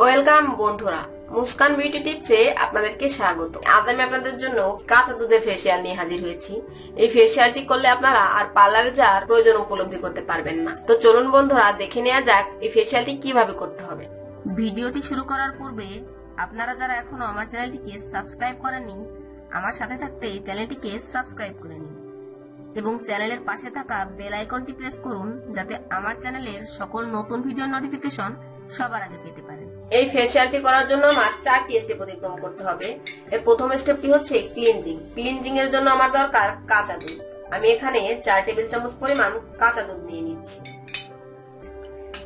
Welcome বন্ধুরা, Muskan beauty টিপসে আপনাদেরকে স্বাগত। আজ আমি আপনাদের জন্য কাঁচা দুধের ফেসিয়াল নিয়ে হাজির হয়েছি। এই ফেসিয়ালটি করলে আপনারা আর পার্লারে যাওয়ার প্রয়োজন উপলব্ধি করতে পারবেন না। তো চলুন বন্ধুরা, দেখে নেওয়া যাক এই ফেসিয়ালটি কিভাবে করতে হবে। ভিডিওটি শুরু করার পূর্বে আপনারা যারা এখনো আমার চ্যানেলটিকে সাবস্ক্রাইব করেননি, আমার সাথে থাকতে চ্যানেলটিকে সাবস্ক্রাইব করে নিন এবং চ্যানেলের পাশে থাকা বেল আইকনটি প্রেস করুন, যাতে আমার চ্যানেলের সকল নতুন ভিডিও নোটিফিকেশন সবার আগে পেতে পারেন। এই ফেসিয়ালটি করার জন্য আমার 4টি স্টেপ অতিক্রম করতে হবে। এর প্রথম স্টেপটি হচ্ছে ক্লিনজিং। ক্লিনজিং এর জন্য আমার দরকার কাঁচা দুধ। আমি এখানে 4 টেবিল চামচ পরিমাণ কাঁচা দুধ নিয়ে নিচ্ছি।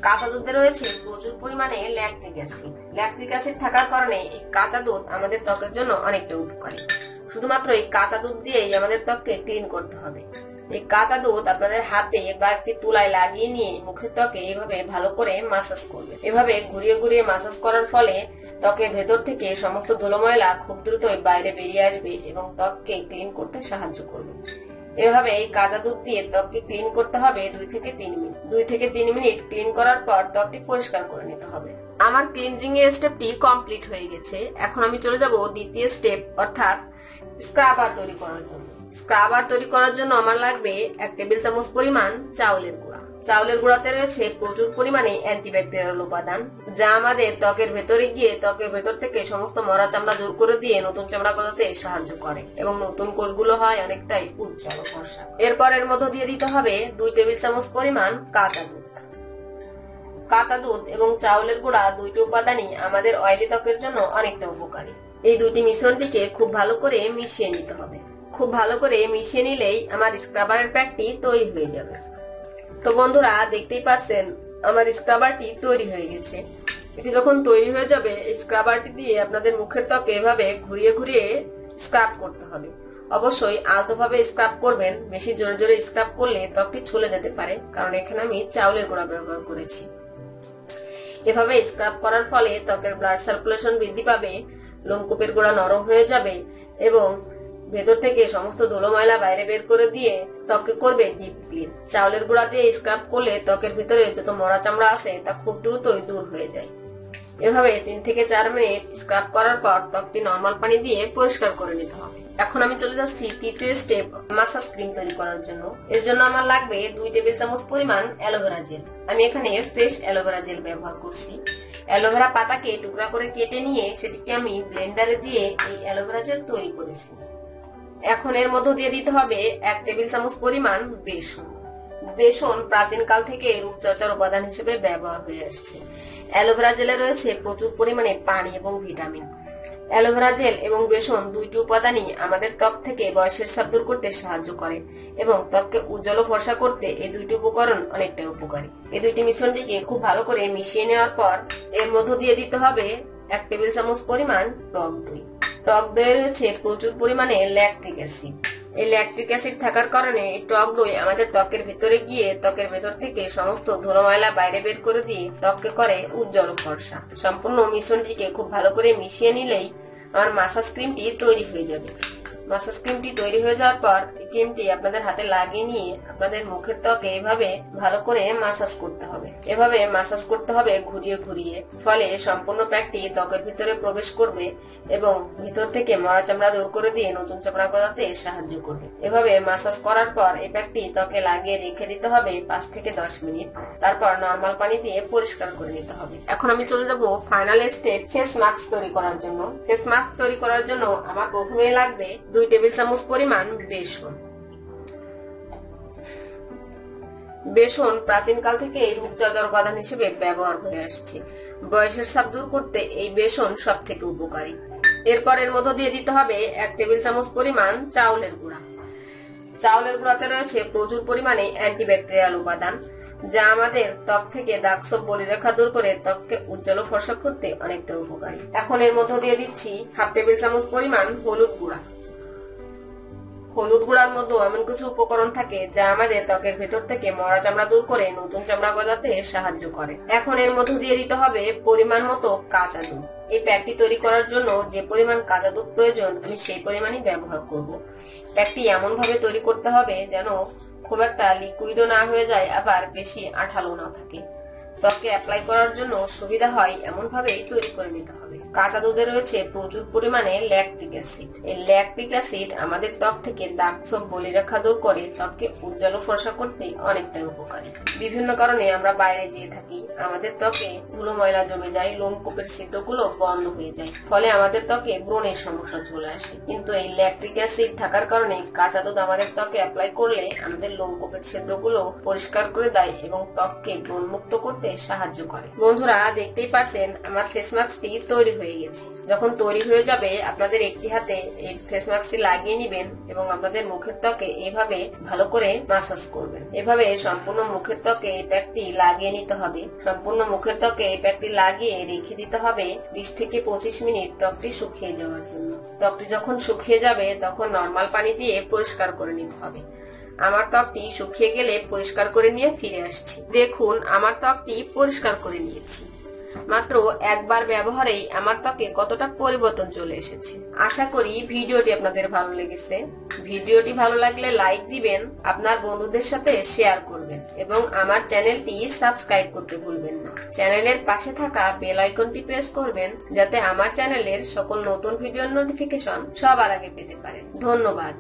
কাঁচা দুধে রয়েছে প্রচুর পরিমাণে ল্যাকটিক অ্যাসিড। ল্যাকটিক অ্যাসিড থাকার কারণে এই কাঁচা দুধ আমাদের ত্বকের জন্য অনেকটা উপকারী। শুধুমাত্র এই কাঁচা দুধ দিয়েই আমাদের ত্বককে ক্লিন করতে হবে। এই কাঁচা দুধ আপনাদের হাতে বা একটি তুলায় লাগিয়ে নিয়ে মুখের ত্বকে এইভাবে ভালো করে মাসাজ করবে। এভাবে ঘুরিয়ে ঘুরিয়ে মাসাজ করার ফলে ত্বকের ভেতর থেকে সমস্ত ধুলো ময়লা খুব দ্রুতই বাইরে বেরিয়ে আসবে এবং ত্বককে ক্লিন করতে সাহায্য করবে। এভাবে এই কাঁচা দুধ দিয়ে ত্বককে ক্লিন করতে হবে 2 থেকে 3 মিনিট। 2 থেকে 3 মিনিট ক্লিন করার পর ত্বকটি পরিষ্কার করে নিতে হবে। আমার ক্লিনজিং এর স্টেপটি কমপ্লিট হয়ে গেছে। এখন আমি চলে যাব দ্বিতীয় স্টেপ, অর্থাৎ স্ক্রাবার তৈরি করার জন্য। স্ক্রাবার তৈরি করার জন্য আমার লাগবে 1 টেবিল চামচ পরিমাণ চাউলের গুঁড়া। চাউলের গুঁড়াতে রয়েছে প্রচুর পরিমাণে অ্যান্টিব্যাকটেরিয়াল উপাদান, যা আমাদের ত্বকের ভেতরে গিয়ে ত্বকের ভেতর থেকে সমস্ত মরা চামড়া দূর করে দিয়ে নতুন চামড়া গজাতে সাহায্য করে এবং নতুন কোষগুলো হয় অনেকটাই উজ্জ্বল ফর্সা। এরপর এর মধ্যে দিয়ে দিতে হবে 2 টেবিল চামচ পরিমাণ কাঁচা দুধ। কাঁচা দুধ এবং চাউলের গুঁড়া দুইটি উপাদানই আমাদের অয়েলি ত্বকের জন্য অনেকটা উপকারী। এই দুটি মিশ্রণটিকে খুব ভালো করে মিশিয়ে নিতে হবে। খুব ভালো করে মিশিয়ে নিলেই আমার স্ক্রাবারের প্যাকটি তৈরি হয়ে যাবে। তো বন্ধুরা, দেখতেই পাচ্ছেন আমার স্ক্রাবারটি তৈরি হয়ে গেছে। এটি যখন তৈরি হয়ে যাবে, স্ক্রাবারটি দিয়ে আপনাদের মুখের ত্বকে এভাবে ঘুরিয়ে ঘুরিয়ে স্ক্রাব করতে হবে। অবশ্যই আলতোভাবে স্ক্রাব করবেন। বেশি জোরে জোরে স্ক্রাব করলে ত্বকটি ছুলে যেতে পারে, কারণ এখানে আমি চাউলের গুঁড়া ব্যবহার করেছি। এভাবে স্ক্রাব করার ফলে ত্বকের ব্লাড সার্কুলেশন বৃদ্ধি পাবে, লোমকূপের গোড়া নরম হয়ে যাবে এবং ভেতর থেকে সমস্ত ধুলো ময়লা বাইরে বের করে দিয়ে ত্বককে করবে ডিপ ক্লিন। চাউলের গুঁড়া দিয়ে স্ক্রাব করলে ত্বকের ভিতরে যত মরা চামড়া আছে তা খুব দ্রুতই দূর হয়ে যায়। এভাবে 3 থেকে 4 মিনিট স্ক্রাব করার পর ত্বকটি নরমাল পানি দিয়ে পরিষ্কার করে নিতে হবে। এখন আমি চলে যাচ্ছি তৃতীয় স্টেপ, মাসাজ ক্রিম তৈরি করার জন্য। এর জন্য আমার লাগবে 2 টেবিল চামচ পরিমাণ অ্যালোভেরা জেল। আমি এখানে ফ্রেশ অ্যালোভেরা জেল ব্যবহার করছি। অ্যালোভেরা পাতাকে টুকরা করে কেটে নিয়ে সেটিকে আমি ব্লেন্ডারে দিয়ে এই অ্যালোভেরা জেল তৈরি করেছি। এখন এর মধ্যে দিয়ে দিতে হবে 1 টেবিল চামচ পরিমাণ বেসন। বেসন প্রাচীনকাল থেকে রূপচর্চার উপাদান হিসেবে ব্যবহার হয়ে আসছে। অ্যালোভেরা জেলে রয়েছে প্রচুর পরিমাণে পানি এবং ভিটামিন। অ্যালোভেরা জেল এবং বেসন দুইটি উপাদানই আমাদের ত্বক থেকে বয়সের ছাপ দূর করতে সাহায্য করে এবং ত্বককে উজ্জ্বল ও ফর্সা করতে এই দুইটি উপকরণ অনেকটা উপকারী। এই দুইটি মিশ্রণটিকে খুব ভালো করে মিশিয়ে নেওয়ার পর এর মধ্যে দিয়ে দিতে হবে 1 টেবিল চামচ পরিমাণ টক দই। টক দইয়ে রয়েছে প্রচুর পরিমাণে ল্যাকটিক অ্যাসিড। এই ল্যাকটিক অ্যাসিড থাকার কারণে এই টক দই আমাদের ত্বকের ভিতরে গিয়ে ত্বকের ভেতর থেকে সমস্ত ধুলো ময়লা বাইরে বের করে দিয়ে ত্বককে করে উজ্জ্বল ফর্সা। সম্পূর্ণ মিশ্রণটিকে খুব ভালো করে মিশিয়ে নিলেই আমার মাসাজ ক্রিমটি তৈরি হয়ে যাবে। মাসাজ ক্রিমটি তৈরি হয়ে যাওয়ার পর এই ক্রিমটি আপনাদের হাতে লাগিয়ে নিয়ে আপনাদের মুখের ত্বকে এভাবে ভালো করে মাসাজ করতে হবে। এভাবে মাসাজ করতে হবে ঘুরিয়ে ঘুরিয়ে, ফলে সম্পূর্ণ প্যাকটি ত্বকের ভিতরে প্রবেশ করবে এবং ভিতর থেকে মরা চামড়া দূর করে দিয়ে নতুন চামড়া গজাতে সাহায্য করবে। এভাবে মাসাজ করার পর এই প্যাকটি ত্বকে লাগিয়ে রেখে দিতে হবে 5 থেকে 10 মিনিট। তারপর নরমাল পানি দিয়ে পরিষ্কার করে নিতে হবে। এখন আমি চলে যাব ফাইনাল স্টেপ, ফেস মাস্ক তৈরি করার জন্য। ফেস মাস্ক তৈরি করার জন্য আমার প্রথমে লাগবে 2 টেবিল চামচ পরিমাণ বেসন। বেসন প্রাচীনকাল থেকে রূপচর্চার উপাদান হিসেবে ব্যবহার হয়ে আসছে। বয়সের ছাপ দূর করতে এই বেসন সব থেকে উপকারী। এরপর এর মধ্যে দিয়ে দিতে হবে 1 টেবিল চামচ পরিমাণ চাউলের গুঁড়া। চাউলের গুঁড়াতে রয়েছে প্রচুর পরিমাণে অ্যান্টিব্যাকটেরিয়াল উপাদান, যা আমাদের ত্বক থেকে দাগ-ছোপ বলিরেখা দূর করে ত্বককে উজ্জ্বল ও ফর্সা করতে অনেকটা উপকারী। এখন এর মধ্যে দিয়ে দিচ্ছি 1/2 টেবিল চামচ পরিমাণ হলুদ গুঁড়া। হলুদ গুঁড়ার মধ্যে এমন কিছু উপকরণ থাকে যা আমাদের ত্বকের ভেতর থেকে মরা চামড়া দূর করে নতুন চামড়া গজাতে সাহায্য করে। এখন এর মধ্যে দিয়ে দিতে হবে পরিমাণ মতো কাঁচা দুধ। এই প্যাকটি তৈরি করার জন্য যে পরিমাণ কাঁচা দুধ প্রয়োজন আমি সেই পরিমাণই ব্যবহার করব। প্যাকটি এমন ভাবে তৈরি করতে হবে যেন খুব একটা লিকুইডও না হয়ে যায়, আবার বেশি আঠালো না থাকে। ত্বকে অ্যাপ্লাই করার জন্য সুবিধা হয় এমন ভাবেই তৈরি করে নিতে হবে। কাঁচা দুধে রয়েছে প্রচুর পরিমাণে ল্যাকটিক অ্যাসিড। এই ল্যাকটিক অ্যাসিড আমাদের ত্বক থেকে দাগ ছোপ বলিরেখা দূর করে ত্বককে উজ্জ্বল ও ফর্সা করতে অনেকটাই উপকারী। বিভিন্ন কারণে আমরা বাইরে যেয়ে থাকি, আমাদের ত্বকে ধুলো ময়লা জমে যায়, লোমকূপের ছিদ্রগুলো বন্ধ হয়ে যায়, ফলে আমাদের ত্বকে ব্রণের সমস্যা চলে আসে। কিন্তু এই ল্যাকটিক অ্যাসিড থাকার কারণে কাঁচা দুধ আমাদের ত্বকে অ্যাপ্লাই করলে আমাদের লোমকূপের ছিদ্রগুলো পরিষ্কার করে দেয় এবং ত্বককে ব্রণমুক্ত করতে সাহায্য করে। বন্ধুরা, দেখতেই পাচ্ছেন আমার ফেস মাস্কটি তৈরি হয়ে গেছে। যখন তৈরি হয়ে যাবে আপনাদের একটি হাতে এই ফেস মাস্কটি লাগিয়ে নেবেন এবং আপনাদের মুখের ত্বকে এইভাবে ভালো করে মাসাজ করবেন। এভাবে সম্পূর্ণ মুখের ত্বকে এই প্যাকটি লাগিয়ে নিতে হবে। সম্পূর্ণ মুখের ত্বকে এই প্যাকটি লাগিয়ে রেখে দিতে হবে 20 থেকে 25 মিনিট ত্বকটি শুকিয়ে যাওয়ার জন্য। ত্বকটি যখন শুকিয়ে যাবে তখন নরমাল পানি দিয়ে পরিষ্কার করে নিতে হবে। আমার ত্বকটি শুকিয়ে গেলে পরিষ্কার করে নিয়ে ফিরে আসছি। দেখুন, আমার ত্বকটি পরিষ্কার করে নিয়েছি। মাত্র একবার ব্যবহারেই আমার ত্বকে কতটা পরিবর্তন চলে এসেছে। আশা করি ভিডিওটি আপনাদের ভালো লেগেছে। ভিডিওটি ভালো লাগলে লাইক দিবেন, আপনার বন্ধুদের সাথে শেয়ার করবেন এবং আমার চ্যানেলটি সাবস্ক্রাইব করতে ভুলবেন না। চ্যানেলের পাশে থাকা বেল আইকনটি প্রেস করবেন যাতে আমার চ্যানেলের সকল নতুন ভিডিওর নোটিফিকেশন সবার আগে পেতে পারেন। ধন্যবাদ।